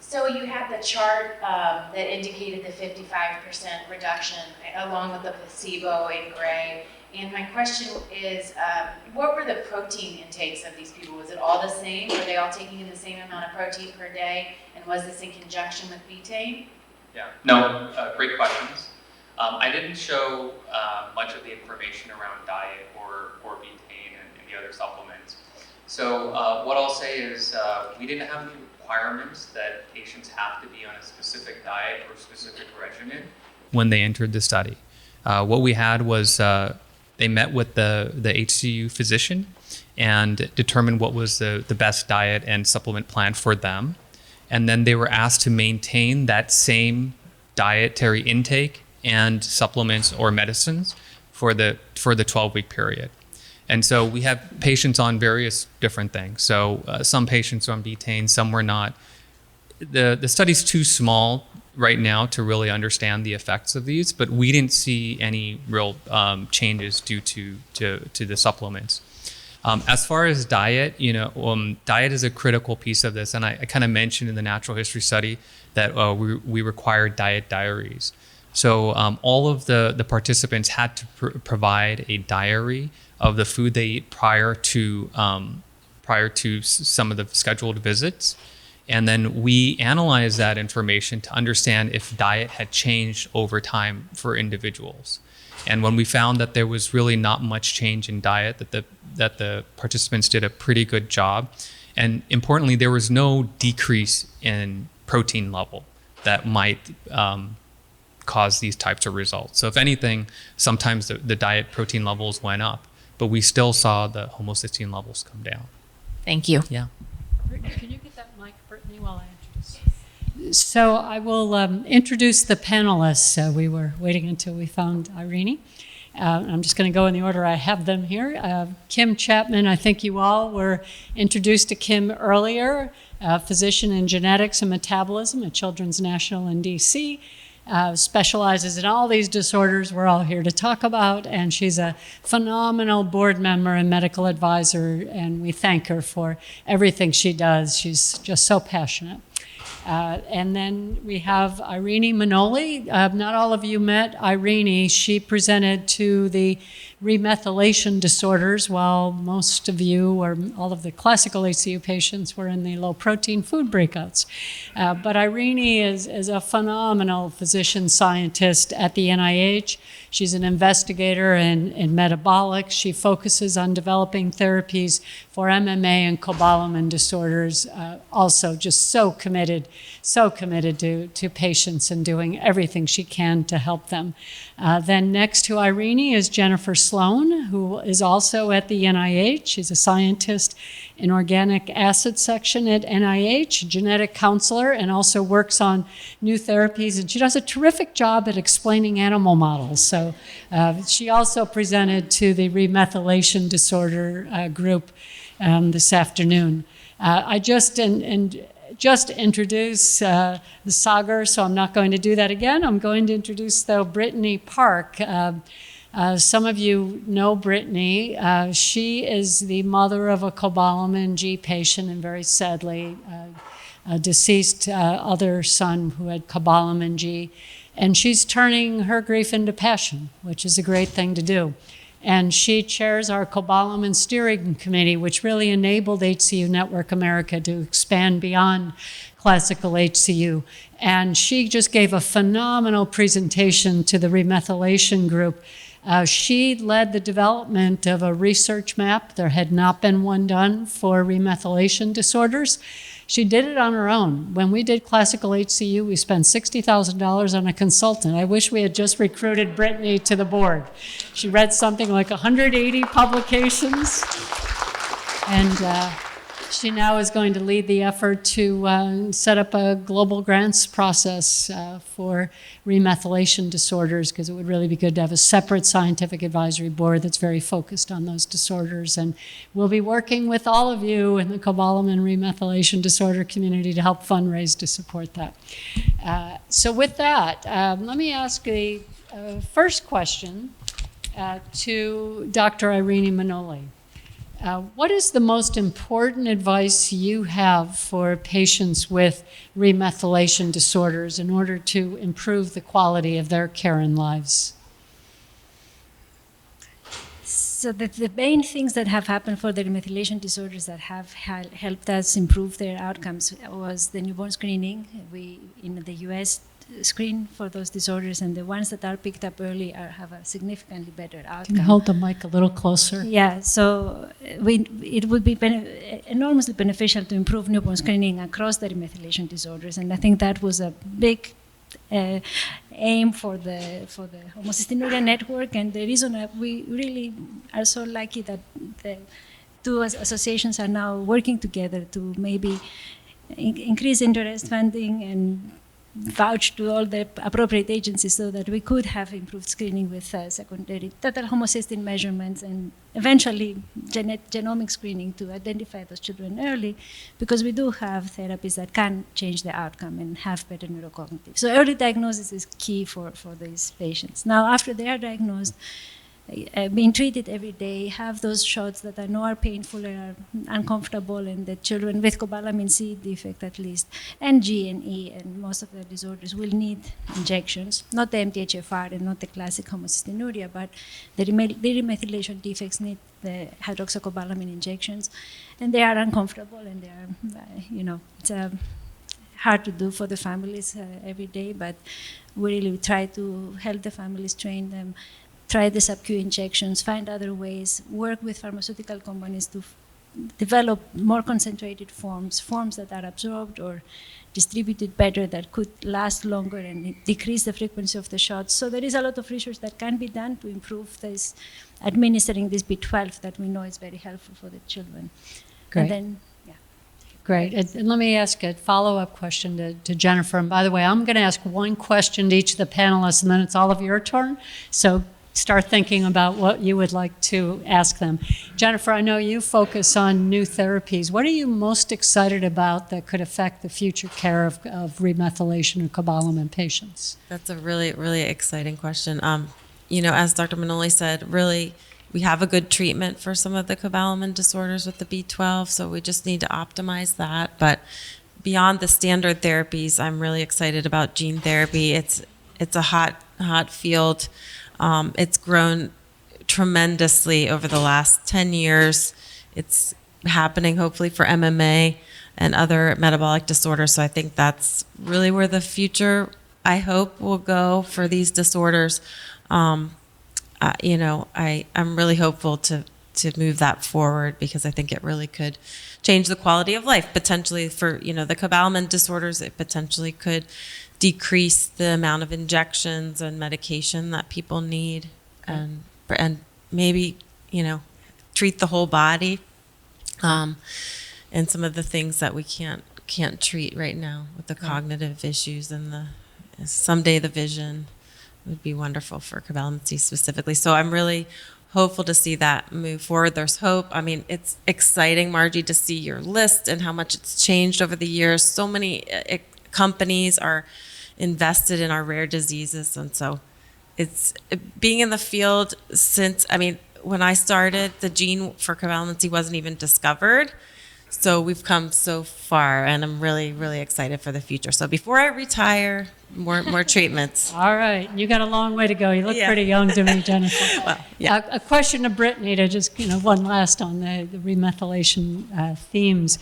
So you had the chart that indicated the 55% reduction along with the placebo in gray. And my question is, what were the protein intakes of these people? Was it all the same? Were they all taking in the same amount of protein per day? And was this in conjunction with betaine? Yeah, no, great questions. I didn't show much of the information around diet or betaine and the other supplements. So what I'll say is we didn't have any requirements that patients have to be on a specific diet or specific regimen when they entered the study. What we had was they met with the HCU physician and determined what was the best diet and supplement plan for them. And then they were asked to maintain that same dietary intake and supplements or medicines for the 12-week period. And so we have patients on various different things. So some patients are on betaine, some were not. The study's too small right now to really understand the effects of these, but we didn't see any real changes due to the supplements. As far as diet, diet is a critical piece of this, and I kind of mentioned in the natural history study that we required diet diaries. So all of the participants had to provide a diary of the food they eat prior to some of the scheduled visits. And then we analyzed that information to understand if diet had changed over time for individuals. And when we found that there was really not much change in diet, that the participants did a pretty good job. And importantly, there was no decrease in protein level that might cause these types of results. So if anything, sometimes the diet protein levels went up, but we still saw the homocysteine levels come down. Thank you. Yeah. Can you get that mic, Brittany, while I introduce? So I will introduce the panelists. We were waiting until we found Irene. I'm just going to go in the order I have them here. Kim Chapman, I think you all were introduced to Kim earlier, physician in genetics and metabolism at Children's National in DC. Specializes in all these disorders we're all here to talk about, and she's a phenomenal board member and medical advisor, and we thank her for everything she does. She's just so passionate. And then we have Irene Manoli. Not all of you met Irene. She presented to the remethylation disorders, while most of you, or all of the classical HCU patients, were in the low-protein food breakouts. But Irene is a phenomenal physician scientist at the NIH. She's an investigator in metabolic. She focuses on developing therapies for MMA and cobalamin disorders. Also just so committed to patients and doing everything she can to help them. Then next to Irene is Jennifer Sloan, who is also at the NIH. She's a scientist in organic acid section at NIH, genetic counselor, and also works on new therapies. And she does a terrific job at explaining animal models. So she also presented to the remethylation disorder group this afternoon. I just introduced the Sagar, so I'm not going to do that again. I'm going to introduce, though, Brittany Park. Some of you know Brittany. She is the mother of a cobalamin G patient, and very sadly, a deceased other son who had cobalamin G. And she's turning her grief into passion, which is a great thing to do. And she chairs our cobalamin steering committee, which really enabled HCU Network America to expand beyond classical HCU. And she just gave a phenomenal presentation to the remethylation group. She led the development of a research map. There had not been one done for remethylation disorders. She did it on her own. When we did classical HCU, we spent $60,000 on a consultant. I wish we had just recruited Brittany to the board. She read something like 180 publications, and she now is going to lead the effort to set up a global grants process for remethylation disorders, because it would really be good to have a separate scientific advisory board that's very focused on those disorders. And we'll be working with all of you in the cobalamin remethylation disorder community to help fundraise to support that. So with that, let me ask the first question to Dr. Irene Manoli. What is the most important advice you have for patients with remethylation disorders in order to improve the quality of their care and lives? So the main things that have happened for the remethylation disorders that have helped us improve their outcomes was the newborn screening. We, in the US, screen for those disorders, and the ones that are picked up early have a significantly better outcome. Can you hold the mic a little closer? Yeah, so it would be enormously beneficial to improve newborn screening across the remethylation disorders, and I think that was a big aim for the homocystinuria network, and the reason that we really are so lucky that the two associations are now working together to maybe increase interest funding and vouch to all the appropriate agencies so that we could have improved screening with secondary total homocysteine measurements and eventually genomic screening to identify those children early, because we do have therapies that can change the outcome and have better neurocognitive. So early diagnosis is key for these patients. Now, after they are diagnosed, being treated every day, have those shots that I know are painful and are uncomfortable, and the children with cobalamin C defect at least, and G and E, and most of the disorders will need injections, not the MTHFR and not the classic homocystinuria, but the remethylation defects need the hydroxycobalamin injections, and they are uncomfortable, and they are, it's hard to do for the families every day, but we really try to help the families, train them, try the sub-Q injections, find other ways, work with pharmaceutical companies to develop more concentrated forms that are absorbed or distributed better, that could last longer and decrease the frequency of the shots. So there is a lot of research that can be done to improve this, administering this B12 that we know is very helpful for the children. Great. And then, yeah. Great. And let me ask a follow-up question to Jennifer. And by the way, I'm going to ask one question to each of the panelists, and then it's all of your turn. So start thinking about what you would like to ask them. Jennifer, I know you focus on new therapies. What are you most excited about that could affect the future care of remethylation or cobalamin patients? That's a really, really exciting question. As Dr. Manoli said, really, we have a good treatment for some of the cobalamin disorders with the B12, so we just need to optimize that. But beyond the standard therapies, I'm really excited about gene therapy. It's a hot field. It's grown tremendously over the last 10 years. It's happening hopefully for MMA and other metabolic disorders. So I think that's really where the future, I hope, will go for these disorders. I'm really hopeful to move that forward, because I think it really could change the quality of life. Potentially for, the cobalamin disorders, it potentially could decrease the amount of injections and medication that people need, and maybe, treat the whole body, and some of the things that we can't treat right now with the cognitive issues and someday the vision would be wonderful for cobalamin C specifically. So I'm really hopeful to see that move forward. There's hope. I mean, it's exciting, Margie, to see your list and how much it's changed over the years. So many companies are invested in our rare diseases, and so it's being in the field since, when I started, the gene for cobalamin C wasn't even discovered. So we've come so far, and I'm really, really excited for the future. So before I retire, more treatments. All right. You got a long way to go. You look pretty young to me, Jennifer. Well, yeah. A question to Brittany to just, one last on the remethylation themes.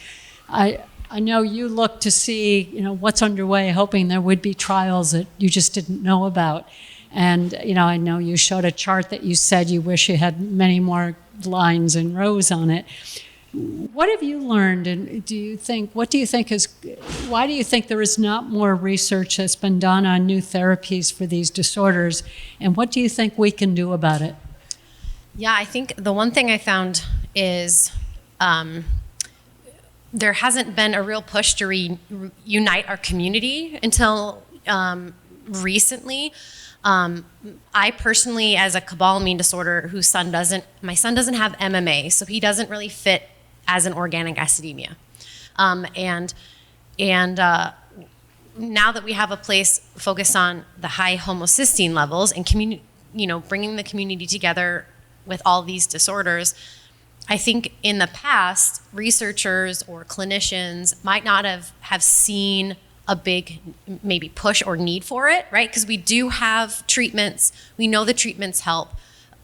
I know you look to see, what's underway, hoping there would be trials that you just didn't know about. And, I know you showed a chart that you said you wish you had many more lines and rows on it. What have you learned, and why do you think there is not more research that's been done on new therapies for these disorders, and what do you think we can do about it? Yeah, I think the one thing I found is there hasn't been a real push to reunite our community until recently. I personally, as a cobalamin disorder, my son doesn't have MMA, so he doesn't really fit as an organic acidemia. And now that we have a place focused on the high homocysteine levels and bringing the community together with all these disorders, I think in the past, researchers or clinicians might not have seen a big maybe push or need for it, right? Because we do have treatments, we know the treatments help,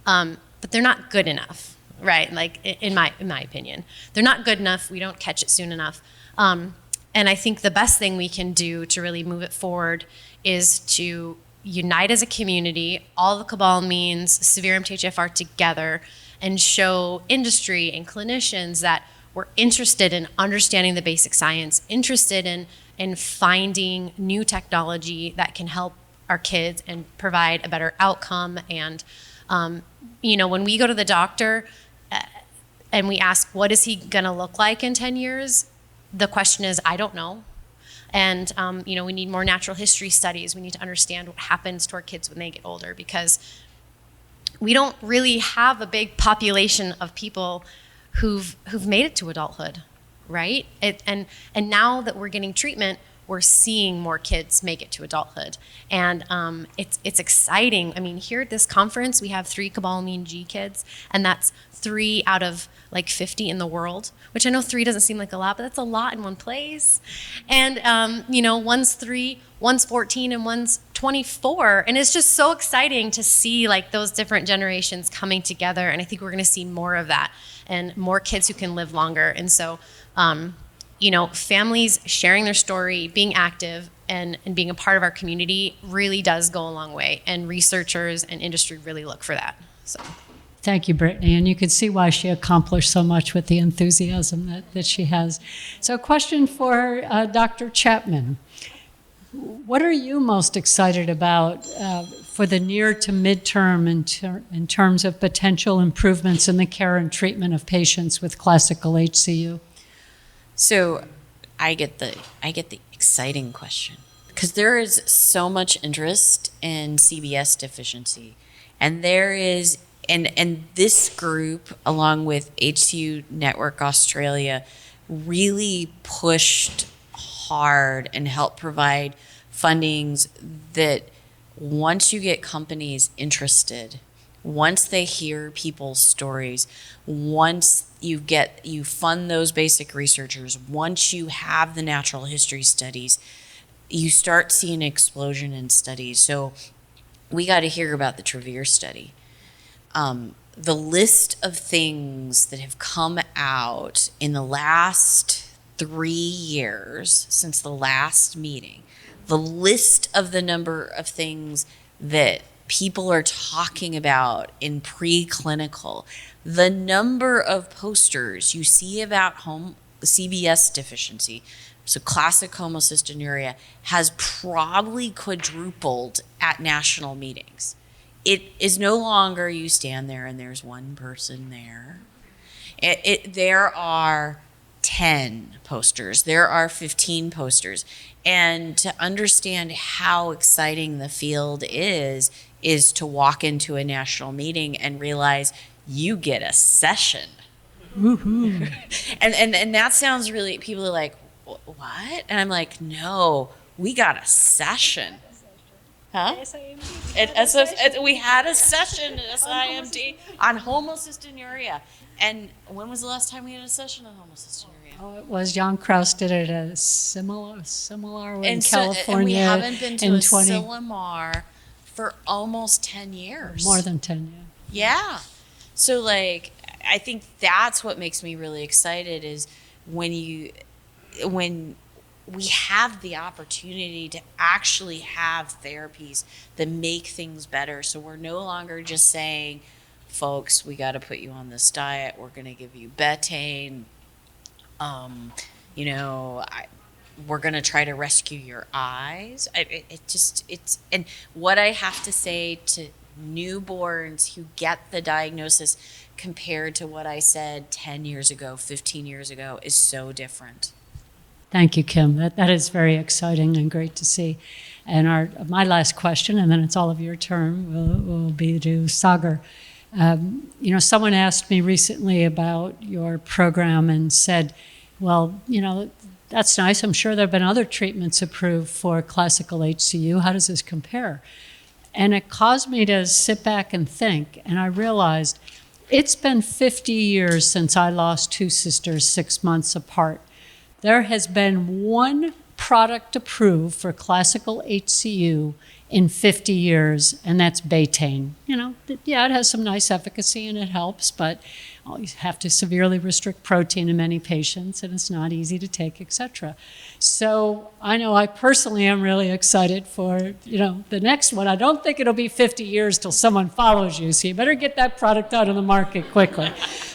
but they're not good enough, right? Like in my opinion, they're not good enough. We don't catch it soon enough. And I think the best thing we can do to really move it forward is to unite as a community, all the cobalamins, severe MTHFR together, and show industry and clinicians that we're interested in understanding the basic science, interested in finding new technology that can help our kids and provide a better outcome. And, when we go to the doctor and we ask, what is he gonna look like in 10 years? The question is, I don't know. And, we need more natural history studies. We need to understand what happens to our kids when they get older, because we don't really have a big population of people who've made it to adulthood, right? And now that we're getting treatment, we're seeing more kids make it to adulthood. And it's exciting. I mean, here at this conference, we have 3 cobalamin G kids, and that's 3 out of like 50 in the world, which I know 3 doesn't seem like a lot, but that's a lot in one place. And, one's 3, one's 14, and one's 24. And it's just so exciting to see like those different generations coming together. And I think we're gonna see more of that and more kids who can live longer. And so, families sharing their story, being active, and being a part of our community really does go a long way. And researchers and industry really look for that. So. Thank you, Brittany. And you can see why she accomplished so much with the enthusiasm that she has. So, question for Dr. Chapman. What are you most excited about for the near to midterm in terms of potential improvements in the care and treatment of patients with classical HCU? So I get the exciting question, because there is so much interest in CBS deficiency, and there is and this group, along with HCU Network Australia, really pushed hard and helped provide fundings that once you get companies interested, once they hear people's stories, once you fund those basic researchers, once you have the natural history studies, you start seeing an explosion in studies. So we got to hear about the Travere study. The list of things that have come out in the last 3 years since the last meeting, the list of the number of things that people are talking about in preclinical, the number of posters you see about CBS deficiency, so classic homocystinuria, has probably quadrupled at national meetings. It is no longer you stand there and there's one person there. There are 10 posters, there are 15 posters. And to understand how exciting the field is to walk into a national meeting and realize you get a session. Woohoo. And that sounds really, people are like, what? And I'm like, no, we got a session. Huh? We had a session at SIMD on homocystinuria. And when was the last time we had a session on homocystinuria? Oh, it was Jan Kraus did it at a similar in California. And we haven't been to in a Silmar for almost 10 years. More than 10, yeah. Yeah. So like, I think that's what makes me really excited is when we have the opportunity to actually have therapies that make things better. So we're no longer just saying, folks, we got to put you on this diet. We're going to give you betaine. We're going to try to rescue your eyes. And what I have to say to newborns who get the diagnosis compared to what I said 10 years ago, 15 years ago is so different. Thank you, Kim. That is very exciting and great to see. And my last question, and then it's all of your turn, will be to Sagar. Someone asked me recently about your program and said, well, that's nice. I'm sure there have been other treatments approved for classical HCU. How does this compare? And it caused me to sit back and think. And I realized It's been 50 years since I lost two sisters 6 months apart. There has been one product approved for classical HCU in 50 years, and that's betaine. You know, yeah, it has some nice efficacy and it helps, but you have to severely restrict protein in many patients, and it's not easy to take, etc. So I know I personally am really excited for, the next one. I don't think it'll be 50 years till someone follows you, so you better get that product out on the market quickly.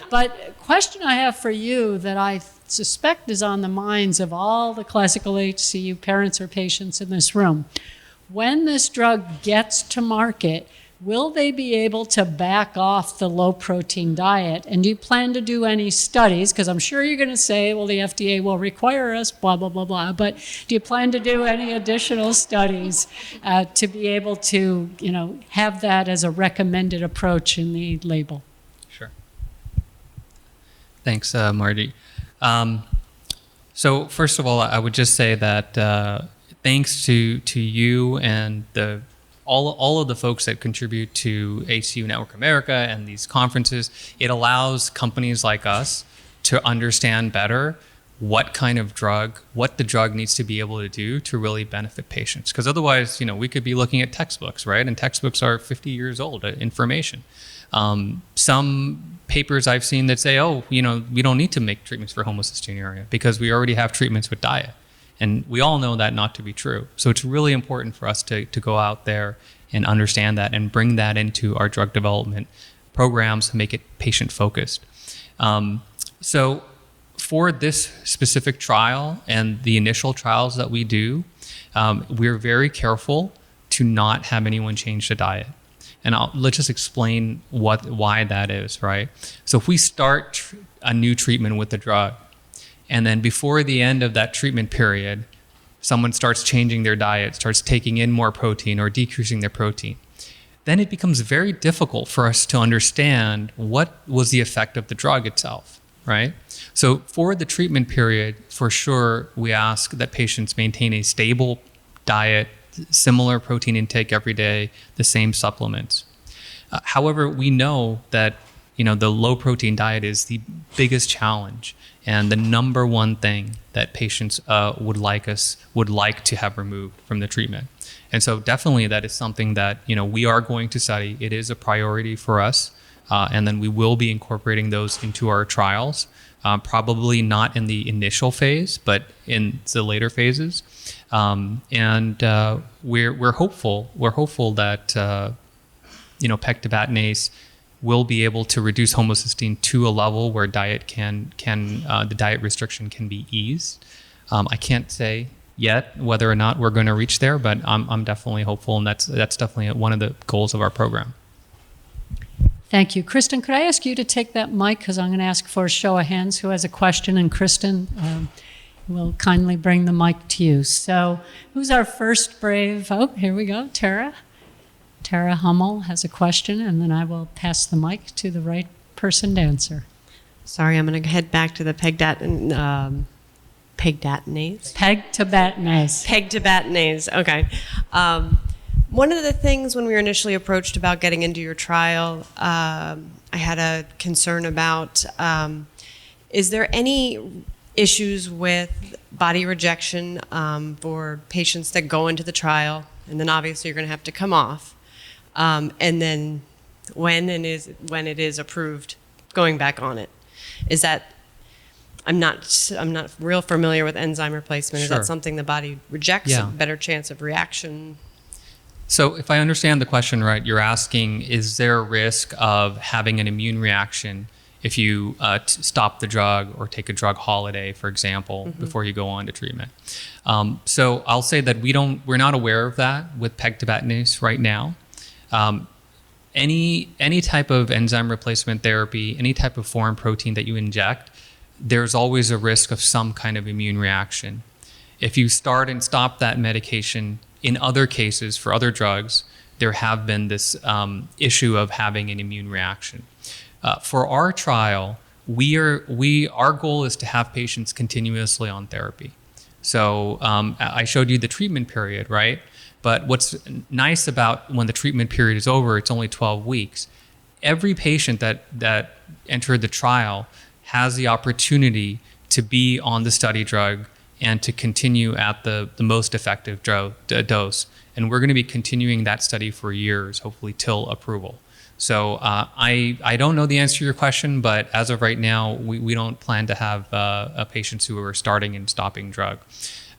But a question I have for you that I suspect is on the minds of all the classical HCU parents or patients in this room. When this drug gets to market, will they be able to back off the low protein diet? And do you plan to do any studies? Because I'm sure you're going to say, well, the FDA will require us, blah, blah, blah, blah. But do you plan to do any additional studies to be able to, have that as a recommended approach in the label? Sure. Thanks, Margie. So first of all, I would just say that thanks to you and all of the folks that contribute to HCU Network America and these conferences, it allows companies like us to understand better what the drug needs to be able to do to really benefit patients. Because otherwise, we could be looking at textbooks, right? And textbooks are 50 years old information. Some papers I've seen that say, we don't need to make treatments for homocystinuria because we already have treatments with diet. And we all know that not to be true. So it's really important for us to go out there and understand that and bring that into our drug development programs to make it patient-focused. So for this specific trial and the initial trials that we do, we're very careful to not have anyone change the diet. And let's just explain why that is, right? So if we start a new treatment with the drug, and then before the end of that treatment period, someone starts changing their diet, starts taking in more protein or decreasing their protein, then it becomes very difficult for us to understand what was the effect of the drug itself, right? So for the treatment period, for sure, we ask that patients maintain a stable diet, similar protein intake every day, the same supplements. However, we know that the low protein diet is the biggest challenge and the number one thing that patients would like to have removed from the treatment. And so definitely that is something that we are going to study. It is a priority for us, and then we will be incorporating those into our trials. Probably not in the initial phase, but in the later phases. And we're hopeful. We're hopeful that pegtibatinase will be able to reduce homocysteine to a level where the diet restriction can be eased. I can't say yet whether or not we're going to reach there, but I'm definitely hopeful, and that's definitely one of the goals of our program. Thank you. Kristen, could I ask you to take that mic? Because I'm going to ask for a show of hands who has a question, and Kristen will kindly bring the mic to you. So who's our first brave? Oh, here we go, Tara. Tara Hummel has a question, and then I will pass the mic to the right person to answer. Sorry, I'm going to head back to the pegtibatinase. Pegtibatinase, okay. One of the things when we were initially approached about getting into your trial, I had a concern about, is there any issues with body rejection for patients that go into the trial, and then obviously you're going to have to come off, and then when it is approved, going back on it? Is that, I'm not real familiar with enzyme replacement. Is Sure. that something the body rejects? Yeah. A better chance of reaction? So if I understand the question right, you're asking, is there a risk of having an immune reaction if you stop the drug or take a drug holiday, for example, before you go on to treatment? So I'll say that we're not aware of that with pegtibatinase right now. Any type of enzyme replacement therapy, any type of foreign protein that you inject, there's always a risk of some kind of immune reaction. If you start and stop that medication, in other cases, for other drugs, there have been this issue of having an immune reaction. For our trial, our goal is to have patients continuously on therapy. So I showed you the treatment period, right? But what's nice about when the treatment period is over, it's only 12 weeks. every patient that entered the trial has the opportunity to be on the study drug and to continue at the most effective dose. And we're going to be continuing that study for years, hopefully till approval. So I don't know the answer to your question, but as of right now, we don't plan to have patients who are starting and stopping drug.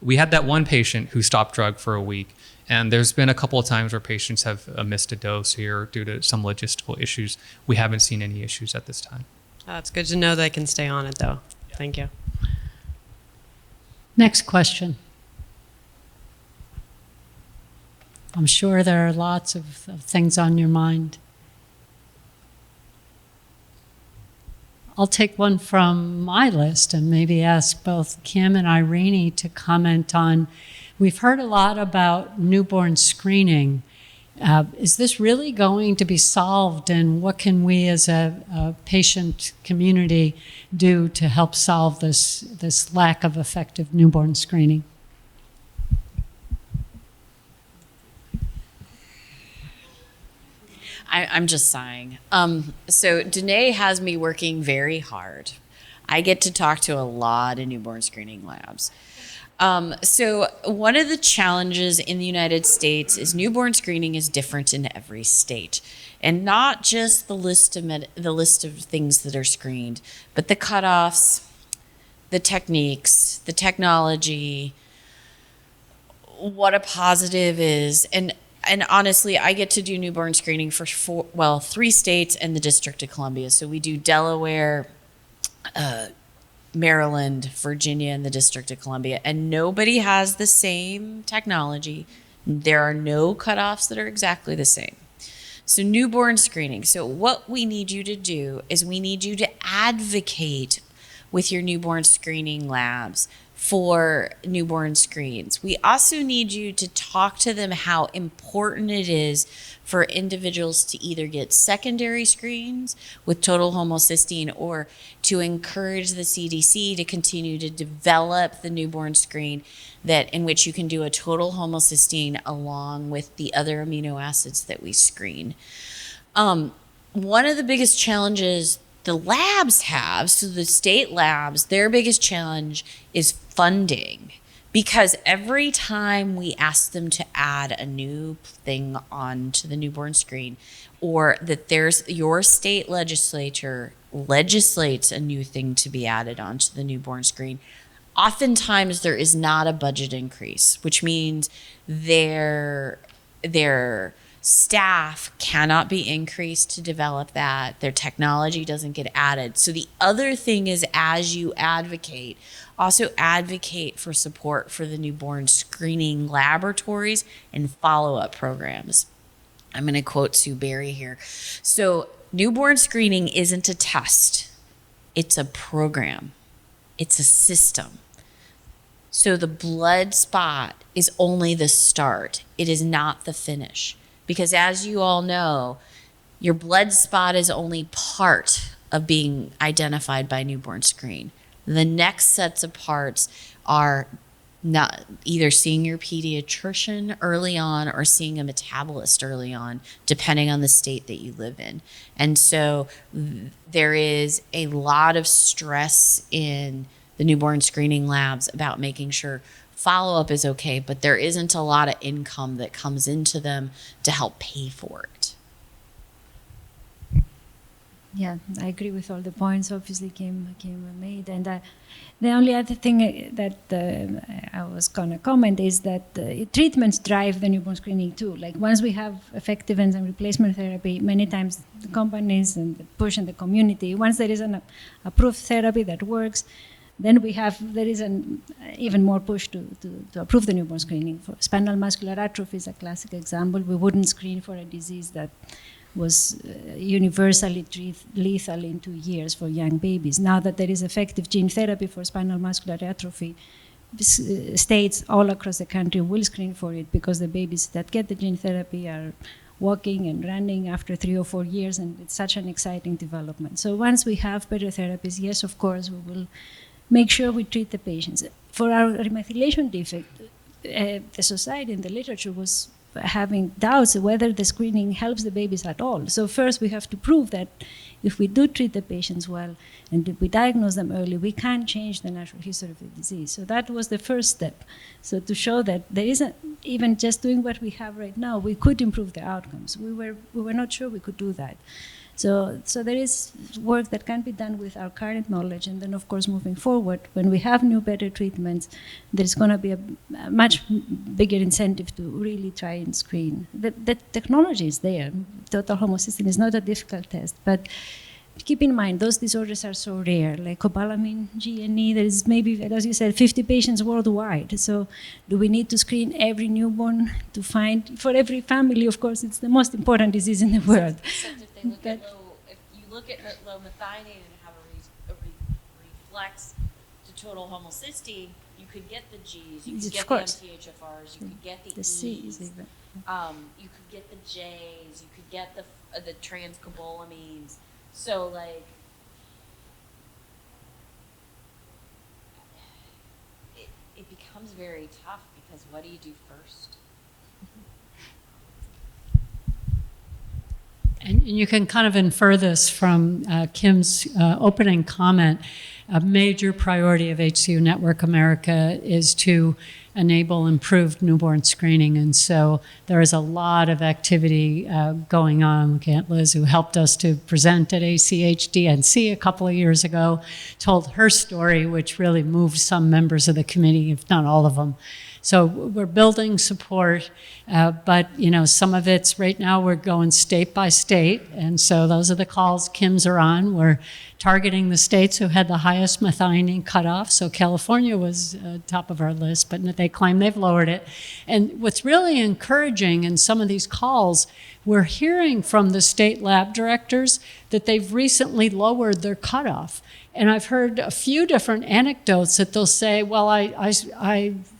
We had that one patient who stopped drug for a week, and there's been a couple of times where patients have missed a dose here due to some logistical issues. We haven't seen any issues at this time. It's good to know they can stay on it, though. Thank you. Next question. I'm sure there are lots of things on your mind. I'll take one from my list and maybe ask both Kim and Irene to comment on. We've heard a lot about newborn screening. Is this really going to be solved, and what can we as a patient community do to help solve this lack of effective newborn screening? I'm just sighing. So Danae has me working very hard. I get to talk to a lot of newborn screening labs. So one of the challenges in the United States is newborn screening is different in every state, and not just the list of things that are screened, but the cutoffs, the techniques, the technology, what a positive is, and honestly, I get to do newborn screening for 3 states and the District of Columbia. So we do Delaware, Maryland, Virginia, and the District of Columbia. And nobody has the same technology. There are no cutoffs that are exactly the same. So newborn screening. So what we need you to do is we need you to advocate with your newborn screening labs for newborn screens. We also need you to talk to them how important it is for individuals to either get secondary screens with total homocysteine, or to encourage the CDC to continue to develop the newborn screen in which you can do a total homocysteine along with the other amino acids that we screen. One of the biggest challenges the labs have, so the state labs, their biggest challenge is funding, because every time we ask them to add a new thing onto the newborn screen, or that your state legislature legislates a new thing to be added onto the newborn screen, oftentimes there is not a budget increase, which means their staff cannot be increased to develop that. Their technology doesn't get added. So the other thing is, as you advocate, also advocate for support for the newborn screening laboratories and follow-up programs. I'm going to quote Sue Berry here. So newborn screening isn't a test. It's a program. It's a system. So the blood spot is only the start. It is not the finish. Because as you all know, your blood spot is only part of being identified by newborn screen. The next sets of parts are not either seeing your pediatrician early on or seeing a metabolist early on, depending on the state that you live in. And so there is a lot of stress in the newborn screening labs about making sure follow-up is okay, but there isn't a lot of income that comes into them to help pay for it. Yeah, I agree with all the points obviously Kim made. And the only other thing that I was going to comment is that treatments drive the newborn screening too. Like once we have effective enzyme replacement therapy, many times the companies and the push in the community, once there is an approved therapy that works, then there is an even more push to approve the newborn screening. For spinal muscular atrophy is a classic example. We wouldn't screen for a disease that was universally lethal in 2 years for young babies. Now that there is effective gene therapy for spinal muscular atrophy, states all across the country will screen for it, because the babies that get the gene therapy are walking and running after 3 or 4 years, and it's such an exciting development. So once we have better therapies, yes, of course, we will make sure we treat the patients. For our remethylation defect, the society and the literature was having doubts whether the screening helps the babies at all. So first we have to prove that if we do treat the patients well and if we diagnose them early, we can change the natural history of the disease. So that was the first step. So to show that there isn't, even just doing what we have right now, we could improve the outcomes. We were not sure we could do that. So there is work that can be done with our current knowledge, and then of course moving forward, when we have new, better treatments, there's going to be a much bigger incentive to really try and screen. The technology is there. Total homocysteine is not a difficult test, but keep in mind those disorders are so rare, like cobalamin, GNE. There is maybe, as you said, 50 patients worldwide. So do we need to screen every newborn to find? For every family, of course, it's the most important disease in the world. If you look at low methionine and have a reflex to total homocysteine, you could get the G's, you could get the MTHFRs, you could get the E's, C's even. You could get the J's, you could get the transcobalamines. So like, it becomes very tough because what do you do first? And you can kind of infer this from Kim's opening comment. A major priority of HCU Network America is to enable improved newborn screening. And so there is a lot of activity going on. Aunt Liz, who helped us to present at ACHDNC a couple of years ago, told her story, which really moved some members of the committee, if not all of them. So we're building support, but some of it's right now we're going state by state, and so those are the calls Kim's are on. We're targeting the states who had the highest methionine cutoff. So California was top of our list, but they claim they've lowered it. And what's really encouraging in some of these calls, we're hearing from the state lab directors that they've recently lowered their cutoff. And I've heard a few different anecdotes that they'll say, well, I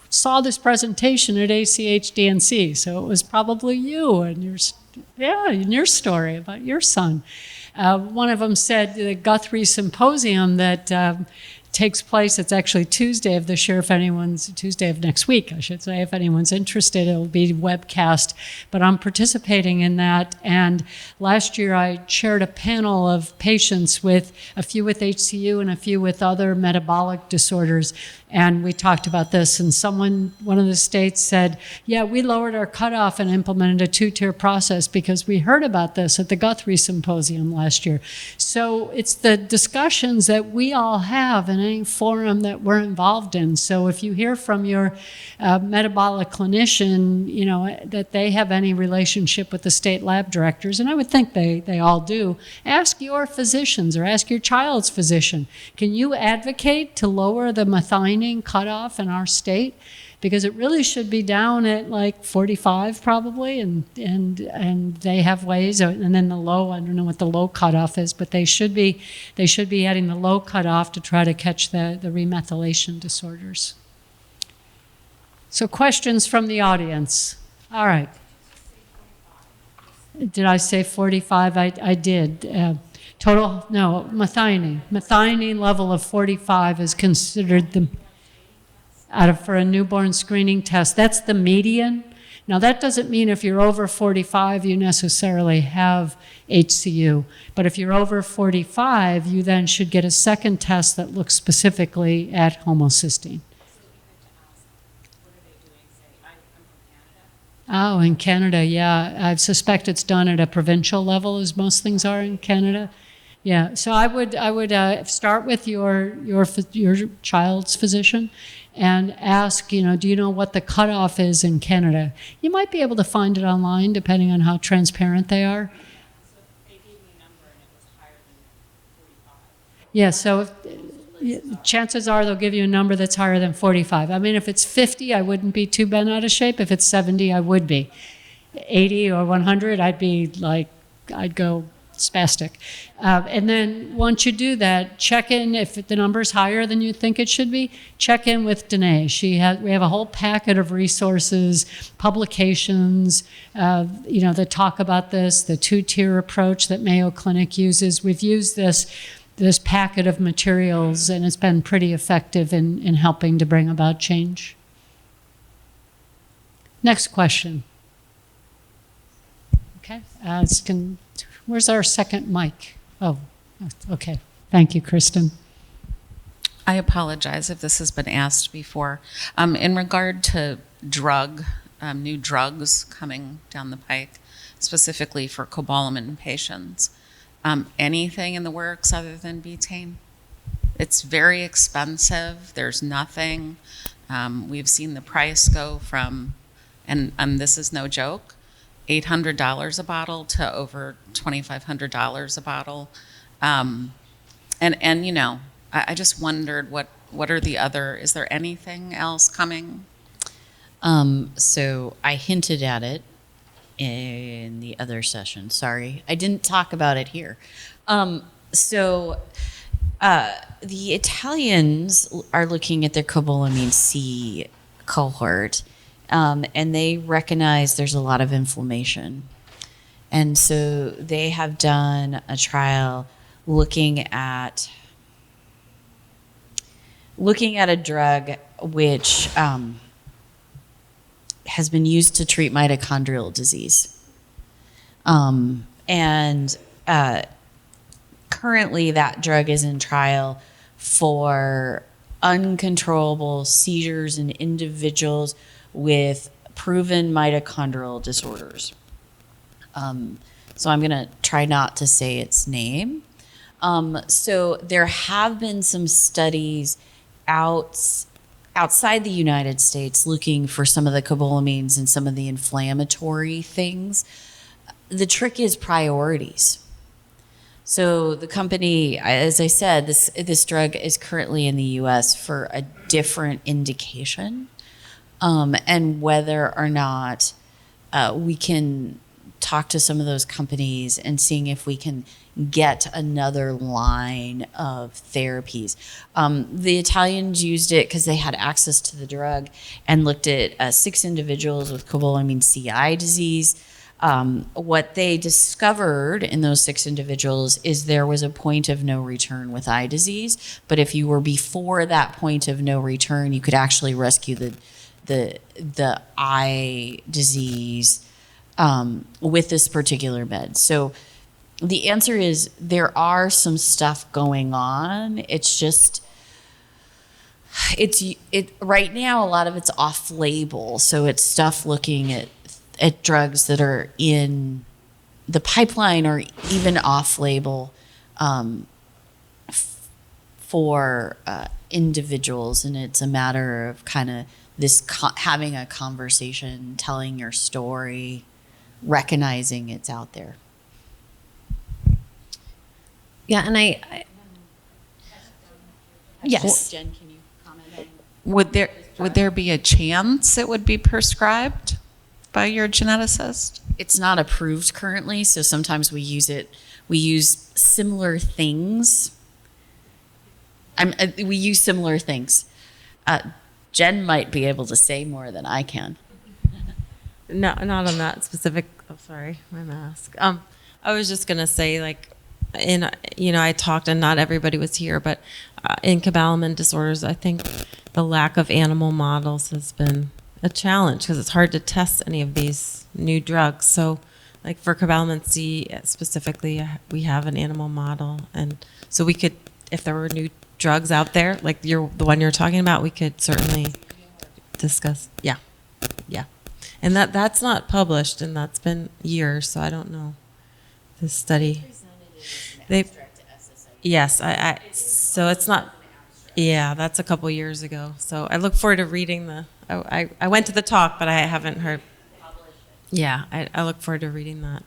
saw this presentation at ACHDNC, so it was probably you and your story about your son. One of them said the Guthrie Symposium that takes place, it's actually Tuesday of this year, Tuesday of next week, I should say, if anyone's interested, it'll be webcast, but I'm participating in that. And last year I chaired a panel of patients with a few with HCU and a few with other metabolic disorders. And we talked about this, and one of the states said, yeah, we lowered our cutoff and implemented a 2-tier process because we heard about this at the Guthrie Symposium last year. So it's the discussions that we all have in any forum that we're involved in. So if you hear from your metabolic clinician, that they have any relationship with the state lab directors, and I would think they all do, ask your physicians or ask your child's physician, can you advocate to lower the methionine cutoff in our state? Because it really should be down at like 45 probably, and they have ways, and then the low, I don't know what the low cutoff is, but they should be adding the low cutoff to try to catch the remethylation disorders. So questions from the audience? All right. Did I say 45? I did. Methionine level of 45 is considered for a newborn screening test. That's the median. Now that doesn't mean if you're over 45 you necessarily have HCU, but if you're over 45 you then should get a second test that looks specifically at homocysteine. Oh, in Canada, yeah. I suspect it's done at a provincial level, as most things are in Canada. Yeah, so I would start with your child's physician and ask, do you know what the cutoff is in Canada? You might be able to find it online, depending on how transparent they are. So they gave me a number and it was higher than 45. Yeah, so chances are they'll give you a number that's higher than 45. I mean, if it's 50, I wouldn't be too bent out of shape. If it's 70, I would be. 80 or 100, I'd go spastic. And then once you do that, check in if the number's higher than you think it should be. Check in with Danae. We have a whole packet of resources, publications, that talk about this. The 2-tier approach that Mayo Clinic uses. We've used this packet of materials, and it's been pretty effective in helping to bring about change. Next question. Okay. Where's our second mic? Oh, okay. Thank you, Kristen. I apologize if this has been asked before. In regard to new drugs coming down the pike, specifically for cobalamin patients, anything in the works other than betaine? It's very expensive. There's nothing. We've seen the price go from, and this is no joke, $800 a bottle to over $2,500 a bottle. And you know, I just wondered what are the other, is there anything else coming? So I hinted at it in the other session. Sorry, I didn't talk about it here. The Italians are looking at their cobalamin C cohort, and they recognize there's a lot of inflammation. And so they have done a trial looking at a drug which has been used to treat mitochondrial disease. Currently that drug is in trial for uncontrollable seizures in individuals with proven mitochondrial disorders. So I'm going to try not to say its name. So there have been some studies outside the United States looking for some of the cobalamines and some of the inflammatory things. The trick is priorities. So the company, as I said, this drug is currently in the U.S. for a different indication, and whether or not we can talk to some of those companies and seeing if we can get another line of therapies. The Italians used it because they had access to the drug and looked at 6 individuals with cobalamin C eye disease. What they discovered in those 6 individuals is there was a point of no return with eye disease, but if you were before that point of no return, you could actually rescue the eye disease with this particular med. So the answer is there are some stuff going on. It's just right now a lot of it's off label, so it's stuff looking at drugs that are in the pipeline or even off label for individuals, and it's a matter of kind of this having a conversation, telling your story, recognizing it's out there. Yeah, and I yes. Jen, can you comment on? Would there be a chance it would be prescribed by your geneticist? It's not approved currently, so sometimes we use it. We use similar things. We use similar things. Jen might be able to say more than I can. No, not on that specific. Oh, sorry, my mask. I was just gonna say, like, I talked, and not everybody was here, but in cobalamin disorders, I think the lack of animal models has been a challenge because it's hard to test any of these new drugs. So, like for cobalamin C specifically, we have an animal model, and so we could, if there were new drugs out there, like the one you're talking about, we could certainly discuss. Yeah. And that's not published, and that's been years, so I don't know this study. Yes, so it's not. Yeah, that's a couple years ago. So I look forward to reading I went to the talk, but I haven't heard. Yeah, I look forward to reading that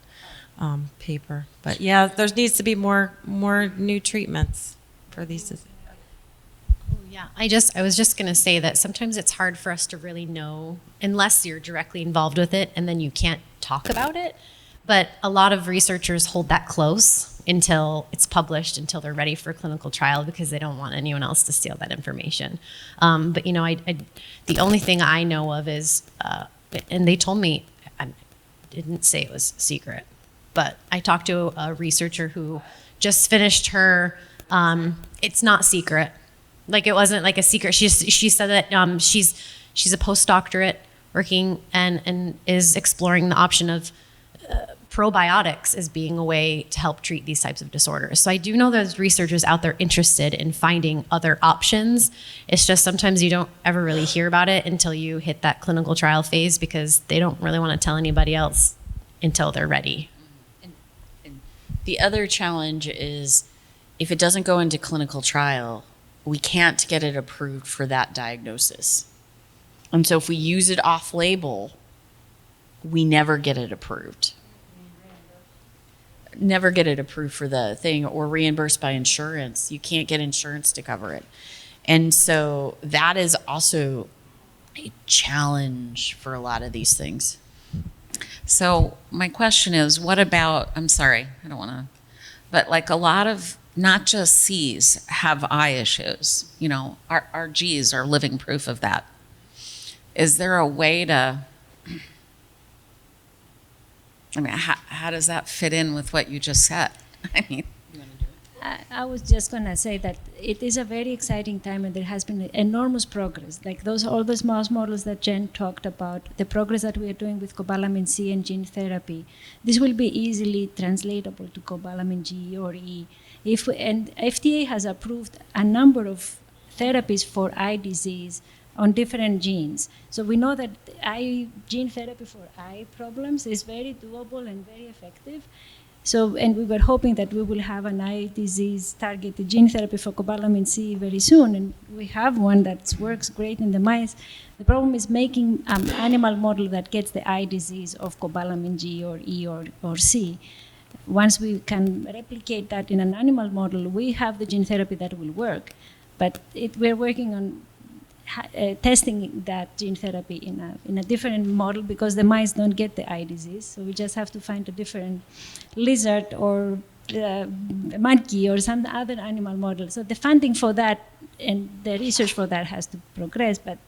paper. But yeah, there needs to be more new treatments for these. Yeah, I was just going to say that sometimes it's hard for us to really know unless you're directly involved with it, and then you can't talk about it. But a lot of researchers hold that close until it's published, until they're ready for clinical trial, because they don't want anyone else to steal that information. But the only thing I know of is, and they told me, I didn't say it was secret, but I talked to a researcher who just finished her. It's not secret. Like, it wasn't like a secret. She said that she's a postdoctorate working and is exploring the option of probiotics as being a way to help treat these types of disorders. So I do know there's researchers out there interested in finding other options. It's just sometimes you don't ever really hear about it until you hit that clinical trial phase, because they don't really want to tell anybody else until they're ready. The other challenge is if it doesn't go into clinical trial, we can't get it approved for that diagnosis. And so if we use it off-label, we never get it approved. Never get it approved for the thing or reimbursed by insurance. You can't get insurance to cover it. And so that is also a challenge for a lot of these things. So my question is, what about, I'm sorry, I don't want to, but like a lot of, not just C's have eye issues. You know, our G's are living proof of that. Is there a way to, I mean, how does that fit in with what you just said? I mean, I was just going to say that it is a very exciting time, and there has been enormous progress. Like all those mouse models that Jen talked about, the progress that we are doing with cobalamin C and gene therapy, this will be easily translatable to cobalamin G or E. And FDA has approved a number of therapies for eye disease on different genes. So we know that gene therapy for eye problems is very doable and very effective. So, and we were hoping that we will have an eye disease targeted gene therapy for cobalamin C very soon, and we have one that works great in the mice. The problem is making an animal model that gets the eye disease of cobalamin G or E or C. Once we can replicate that in an animal model, we have the gene therapy that will work. But we're working on testing that gene therapy in a different model, because the mice don't get the eye disease. So we just have to find a different lizard or monkey or some other animal model. So the funding for that and the research for that has to progress. But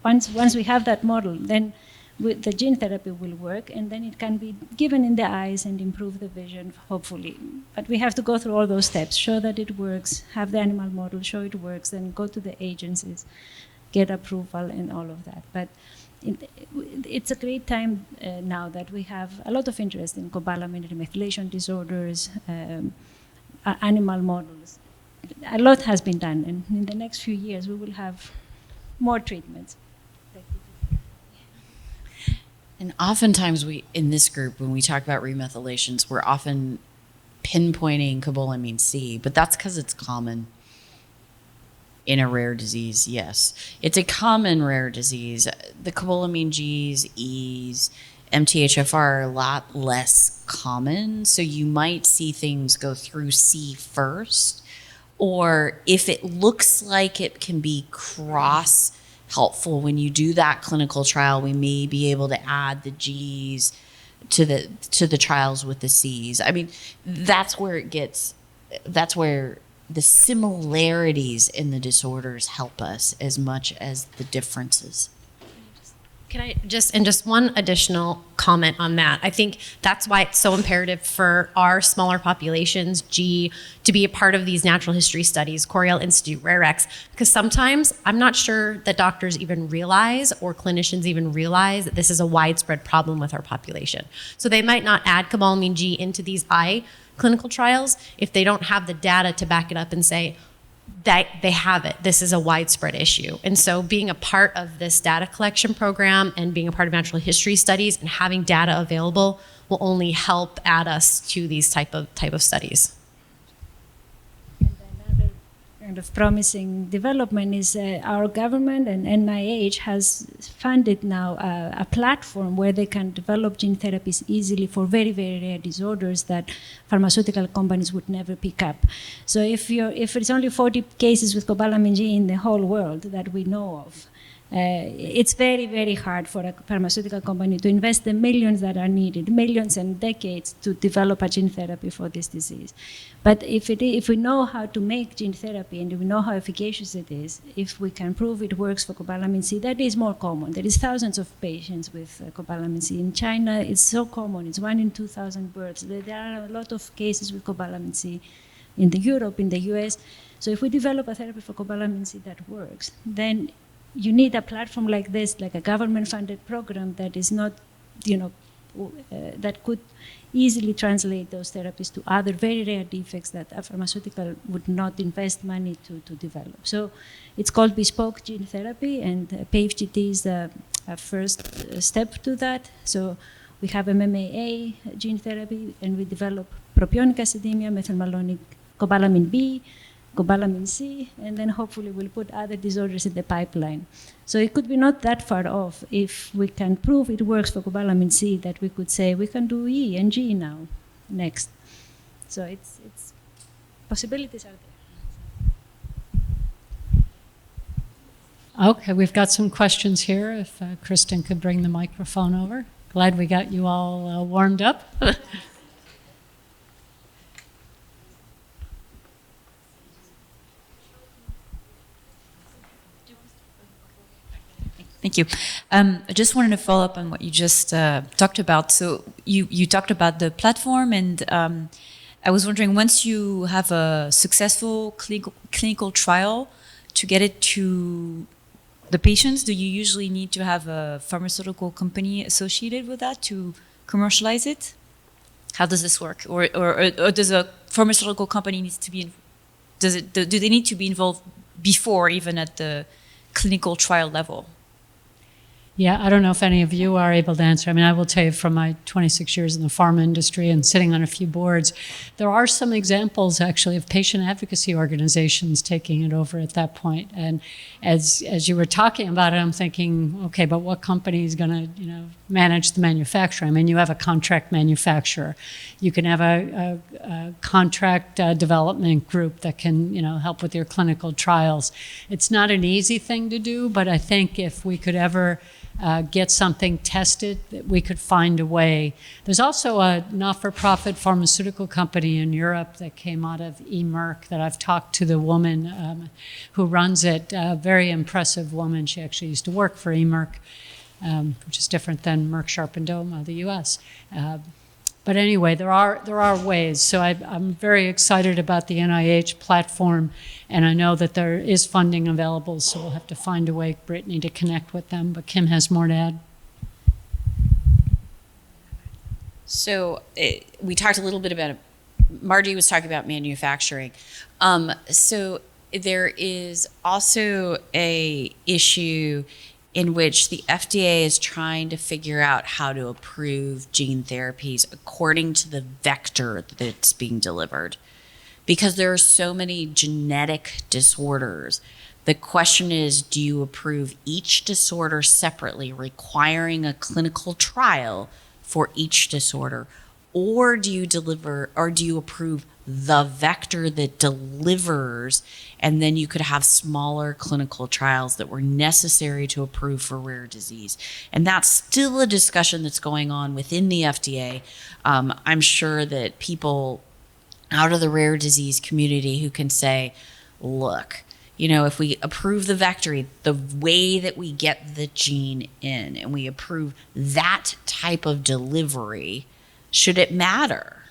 once we have that model, then the gene therapy will work, and then it can be given in the eyes and improve the vision, hopefully. But we have to go through all those steps, show that it works, have the animal model, show it works, then go to the agencies, get approval and all of that. But it's a great time now that we have a lot of interest in cobalamin remethylation disorders, animal models. A lot has been done, and in the next few years we will have more treatments. And oftentimes in this group, when we talk about remethylations, we're often pinpointing cobalamin C, but that's because it's common in a rare disease, yes. It's a common rare disease. The cobalamin Gs, Es, MTHFR are a lot less common, so you might see things go through C first, or if it looks like it can be helpful when you do that clinical trial, we may be able to add the Gs to the trials with the Cs. I mean, that's where the similarities in the disorders help us as much as the differences. Can I just one additional comment on that? I think that's why it's so imperative for our smaller populations, G, to be a part of these natural history studies, Coriell Institute, RareX, because sometimes I'm not sure that doctors even realize or clinicians even realize that this is a widespread problem with our population. So they might not add cobalamin G into these eye clinical trials if they don't have the data to back it up and say, that they have it. This is a widespread issue. And so being a part of this data collection program and being a part of natural history studies and having data available will only help add us to these type of studies. And another kind of promising development is our government and NIH has funded now a platform where they can develop gene therapies easily for very, very rare disorders that pharmaceutical companies would never pick up. So if it's only 40 cases with cobalamin G in the whole world that we know of, it's very, very hard for a pharmaceutical company to invest the millions that are needed, millions and decades, to develop a gene therapy for this disease. But if we know how to make gene therapy and we know how efficacious it is, if we can prove it works for cobalamin C, that is more common. There is thousands of patients with cobalamin C. In China, it's so common. It's 1 in 2,000 births. There are a lot of cases with cobalamin C in Europe, in the US. So if we develop a therapy for cobalamin C that works, then you need a platform like this, like a government-funded program that is not, that could easily translate those therapies to other very rare defects that a pharmaceutical would not invest money to develop. So it's called bespoke gene therapy, and PHGT is a first step to that. So we have MMAA gene therapy, and we develop propionic acidemia, methylmalonic cobalamin B, cobalamin C, and then hopefully we'll put other disorders in the pipeline. So it could be not that far off if we can prove it works for cobalamin C, that we could say we can do E and G now, next. So it's possibilities are there. Okay, we've got some questions here. If Kristen could bring the microphone over. Glad we got you all warmed up. Thank you. I just wanted to follow up on what you just talked about. So you talked about the platform, and I was wondering, once you have a successful clinical trial, to get it to the patients, do you usually need to have a pharmaceutical company associated with that to commercialize it? How does this work? Or does a pharmaceutical company needs to be, do they need to be involved before, even at the clinical trial level? Yeah, I don't know if any of you are able to answer. I mean, I will tell you from my 26 years in the pharma industry and sitting on a few boards, there are some examples actually of patient advocacy organizations taking it over at that point. And as you were talking about it, I'm thinking, okay, but what company is going to, manage the manufacturer? I mean, you have a contract manufacturer. You can have a contract development group that can, help with your clinical trials. It's not an easy thing to do, but I think if we could ever get something tested, that we could find a way. There's also a not-for-profit pharmaceutical company in Europe that came out of Merck that I've talked to the woman who runs it, a very impressive woman. She actually used to work for Merck, which is different than Merck Sharp and Dohme, the US. But anyway, there are ways. So I'm very excited about the NIH platform, and I know that there is funding available, so we'll have to find a way, Brittany, to connect with them. But Kim has more to add. So we talked a little bit about, Margie was talking about manufacturing. So there is also a issue in which the FDA is trying to figure out how to approve gene therapies according to the vector that's being delivered. Because there are so many genetic disorders, the question is, do you approve each disorder separately, requiring a clinical trial for each disorder? Or do you approve the vector that delivers, and then you could have smaller clinical trials that were necessary to approve for rare disease? And that's still a discussion that's going on within the FDA. I'm sure that people out of the rare disease community who can say, look, if we approve the vector, the way that we get the gene in, and we approve that type of delivery, should it matter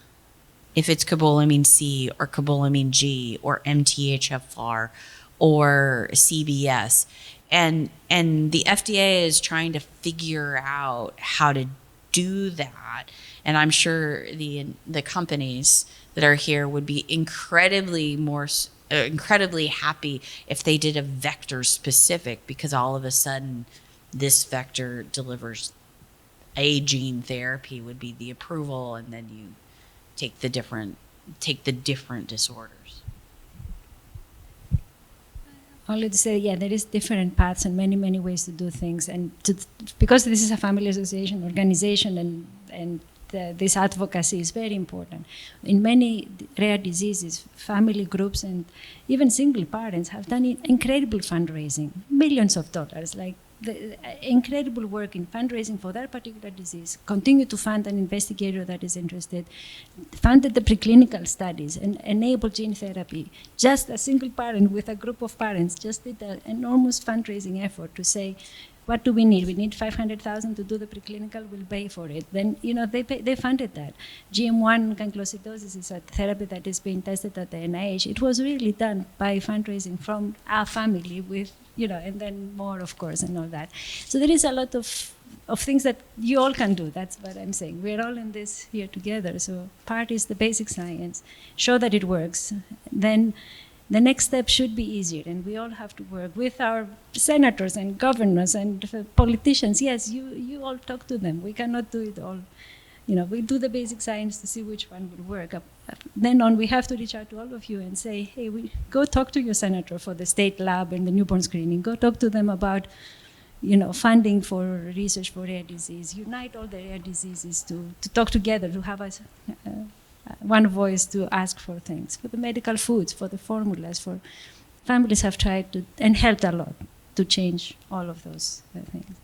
if it's cobalamin C or cobalamin G or MTHFR or CBS? And the FDA is trying to figure out how to do that. And I'm sure the companies that are here would be incredibly happy if they did a vector specific, because all of a sudden this vector delivers a gene therapy would be the approval, and then you take the different disorders. Only to say, there is different paths and many, many ways to do things. And because this is a family association organization, and this advocacy is very important. In many rare diseases, family groups and even single parents have done incredible fundraising, millions of dollars, like the incredible work in fundraising for that particular disease, continue to fund an investigator that is interested, funded the preclinical studies, and enabled gene therapy. Just a single parent with a group of parents just did an enormous fundraising effort to say, what do we need? We need $500,000 to do the preclinical. We'll pay for it. Then they funded that. GM1 gangliosidosis is a therapy that is being tested at the NIH. It was really done by fundraising from our family with, and then more, of course, and all that. So there is a lot of of things that you all can do. That's what I'm saying. We're all in this here together. So part is the basic science, show that it works. Then the next step should be easier, and we all have to work with our senators and governors and politicians. Yes, you all talk to them. We cannot do it all. We do the basic science to see which one will work. Then on, we have to reach out to all of you and say, hey, go talk to your senator for the state lab and the newborn screening. Go talk to them about funding for research for rare disease. Unite all the rare diseases to talk together, to have us one voice to ask for things, for the medical foods, for the formulas, for families have tried to, and helped a lot to change all of those things.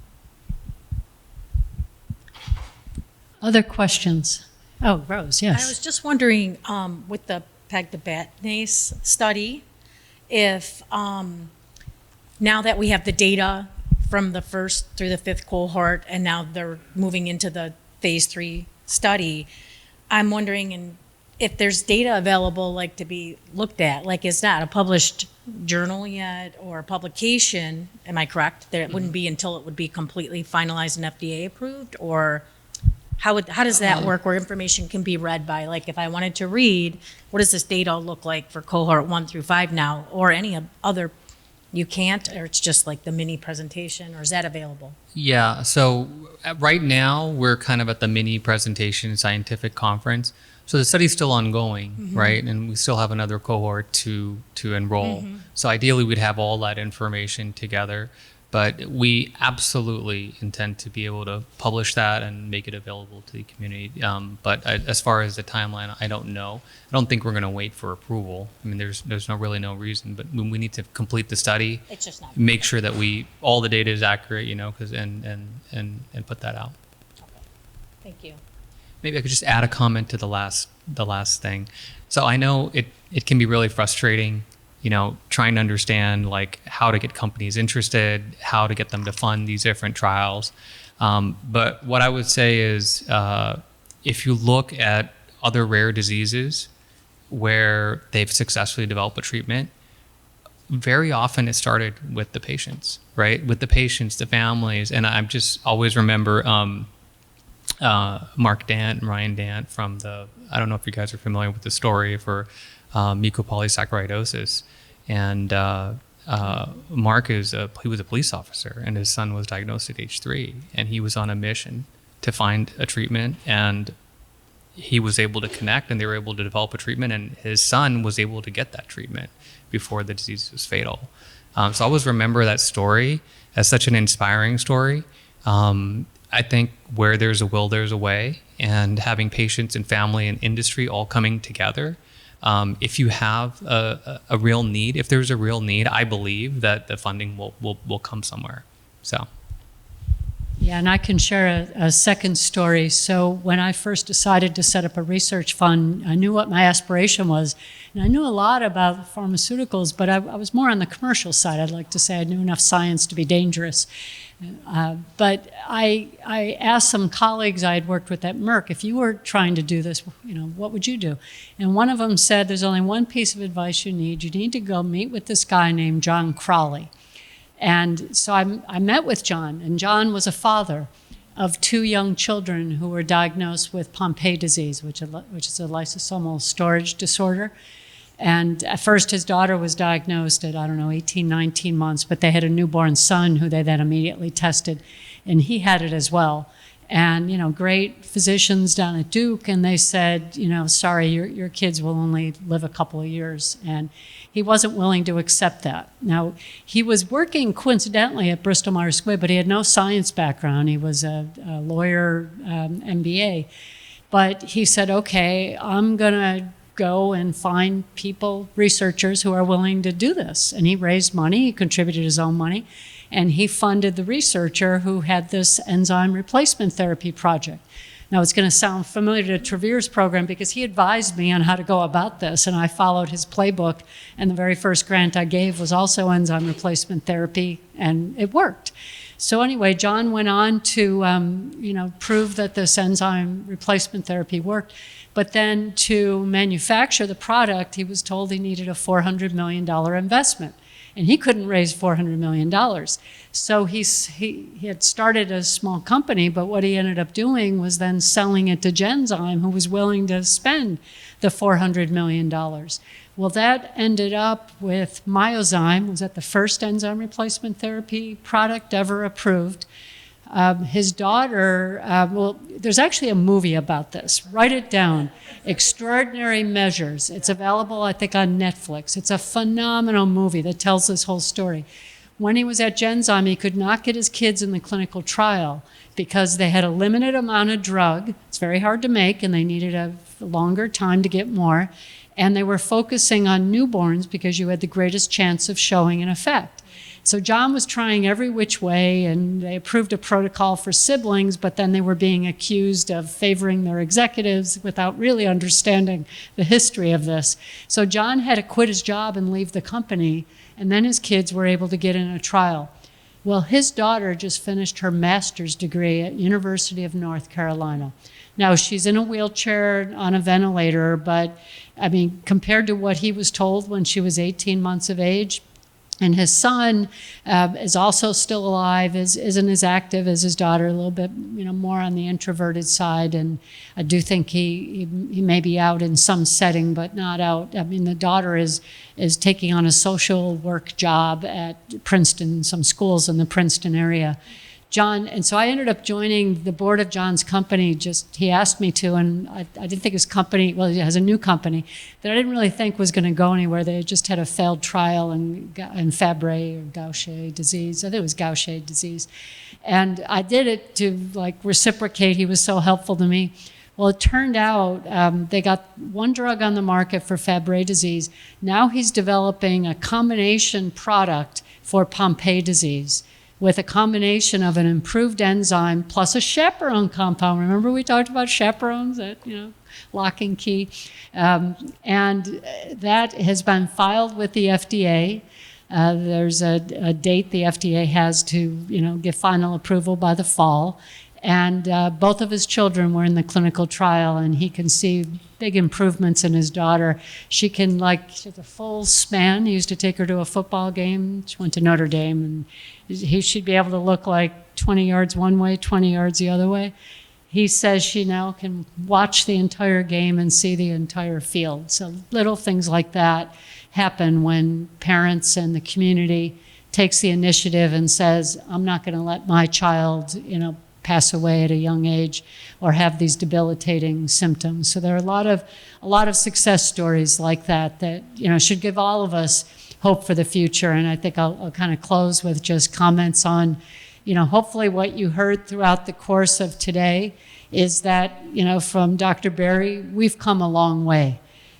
Other questions? Oh, Rose, yes. I was just wondering, with the pegtibatinase study, if now that we have the data from the first through the fifth cohort, and now they're moving into the phase 3 study, I'm wondering if there's data available, like, to be looked at. Like, it's not a published journal yet or publication, am I correct? That it wouldn't be until it would be completely finalized and FDA approved? Or how does that work, where information can be read by, like, if I wanted to read, what does this data look like for cohort 1 through 5 now, or any other? You can't, or it's just like the mini presentation, or is that available? Yeah, so right now we're kind of at the mini presentation scientific conference. So the study's still ongoing, right? And we still have another cohort to enroll. So ideally we'd have all that information together, but we absolutely intend to be able to publish that and make it available to the community. But as far as the timeline, I don't know. I don't think we're going to wait for approval. I mean, there's really no reason, but we need to complete the study. It's just not. Make sure that all the data is accurate, and put that out. Okay. Thank you. Maybe I could just add a comment to the last thing. So I know it can be really frustrating, trying to understand, like, how to get companies interested, how to get them to fund these different trials. But what I would say is, if you look at other rare diseases where they've successfully developed a treatment, very often it started with the patients, right? With the patients, the families. And I just always remember Mark Dant and Ryan Dant from I don't know if you guys are familiar with the story for mucopolysaccharidosis. And Mark he was a police officer, and his son was diagnosed at age 3, and he was on a mission to find a treatment, and he was able to connect, and they were able to develop a treatment, and his son was able to get that treatment before the disease was fatal. So I always remember that story as such an inspiring story. I think where there's a will, there's a way, and having patients and family and industry all coming together. If you have a real need, if there's a real need, I believe that the funding will come somewhere. So. Yeah, and I can share a second story. So when I first decided to set up a research fund, I knew what my aspiration was. And I knew a lot about pharmaceuticals, but I was more on the commercial side. I'd like to say I knew enough science to be dangerous. But I asked some colleagues I had worked with at Merck, if you were trying to do this, what would you do? And one of them said, there's only one piece of advice you need. You need to go meet with this guy named John Crowley. And so I met with John, and John was a father of 2 young children who were diagnosed with Pompe disease, which is a lysosomal storage disorder. And at first his daughter was diagnosed at, 18, 19 months, but they had a newborn son who they then immediately tested, and he had it as well. And, great physicians down at Duke, and they said, sorry, your kids will only live a couple of years. And he wasn't willing to accept that. Now, he was working coincidentally at Bristol Myers Squibb, but he had no science background. He was a lawyer, MBA. But he said, okay, I'm going to go and find people, researchers who are willing to do this. And he raised money, he contributed his own money, and he funded the researcher who had this enzyme replacement therapy project. Now, it's going to sound familiar to Trevere's program because he advised me on how to go about this, and I followed his playbook, and the very first grant I gave was also enzyme replacement therapy, and it worked. So anyway, John went on to prove that this enzyme replacement therapy worked, but then to manufacture the product, he was told he needed a $400 million investment. and he couldn't raise $400 million. So he had started a small company, but what he ended up doing was then selling it to Genzyme, who was willing to spend the $400 million. Well, that ended up with Myozyme, was that the first enzyme replacement therapy product ever approved. His daughter, well, there's actually a movie about this. Write it down. Extraordinary Measures. It's available, I think, on Netflix. It's a phenomenal movie that tells this whole story. When he was at Genzyme, he could not get his kids in the clinical trial because they had a limited amount of drug. It's very hard to make, and they needed a longer time to get more. And they were focusing on newborns because you had the greatest chance of showing an effect. So John was trying every which way, and they approved a protocol for siblings, but then they were being accused of favoring their executives without really understanding the history of this. So John had to quit his job and leave the company, and then his kids were able to get in a trial. Well, his daughter just finished her master's degree at University of North Carolina. Now, she's in a wheelchair on a ventilator, but I mean, compared to what he was told when she was 18 months of age, and his son is also still alive, isn't as active as his daughter, a little bit, more on the introverted side. And I do think he may be out in some setting, but not out. I mean, the daughter is taking on a social work job at Princeton, some schools in the Princeton area. John, and so I ended up joining the board of John's company, he asked me to, and I didn't think his company, well, he has a new company that I didn't really think was going to go anywhere. They just had a failed trial in Fabry or Gaucher disease. I think it was Gaucher disease. And I did it to reciprocate. He was so helpful to me. Well, it turned out they got one drug on the market for Fabry disease. Now he's developing a combination product for Pompe disease, with a combination of an improved enzyme plus a chaperone compound. Remember we talked about chaperones, that, lock and key? And that has been filed with the FDA. There's a date the FDA has to, get final approval by the fall. And both of his children were in the clinical trial, and he can see big improvements in his daughter. She can, she has a full span. He used to take her to a football game. She went to Notre Dame, and she'd be able to look 20 yards one way, 20 yards the other way. He says she now can watch the entire game and see the entire field. So little things like that happen when parents and the community takes the initiative and says, I'm not going to let my child, pass away at a young age or have these debilitating symptoms. So there are a lot of success stories like that should give all of us hope for the future. And I think I'll kind of close with just comments on, hopefully what you heard throughout the course of today is that, from Dr. Berry, we've come a long way.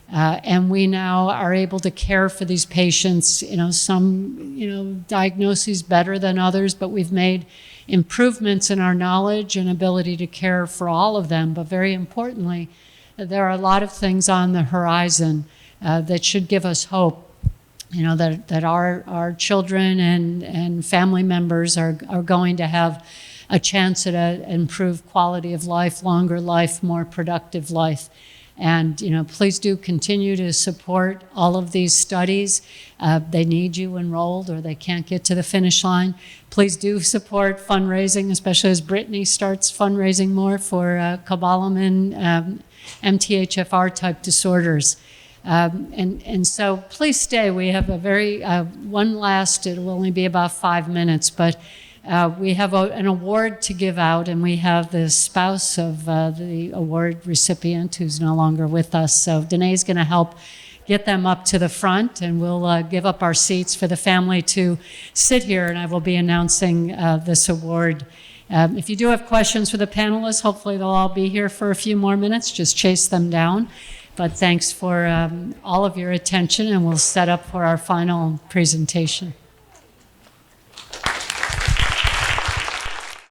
And we now are able to care for these patients, some, diagnoses better than others, but we've made improvements in our knowledge and ability to care for all of them. But very importantly, there are a lot of things on the horizon that should give us hope, that our children and family members are going to have a chance at an improved quality of life, longer life, more productive life. And, please do continue to support all of these studies. They need you enrolled or they can't get to the finish line. Please do support fundraising, especially as Brittany starts fundraising more for cobalamin, MTHFR type disorders. And so please stay. We have a very, one last, it'll only be about 5 minutes, but we have an award to give out, and we have the spouse of the award recipient who's no longer with us. So Danae's going to help get them up to the front, and we'll give up our seats for the family to sit here, and I will be announcing this award. If you do have questions for the panelists, hopefully they'll all be here for a few more minutes. Just chase them down. But thanks for all of your attention, and we'll set up for our final presentation.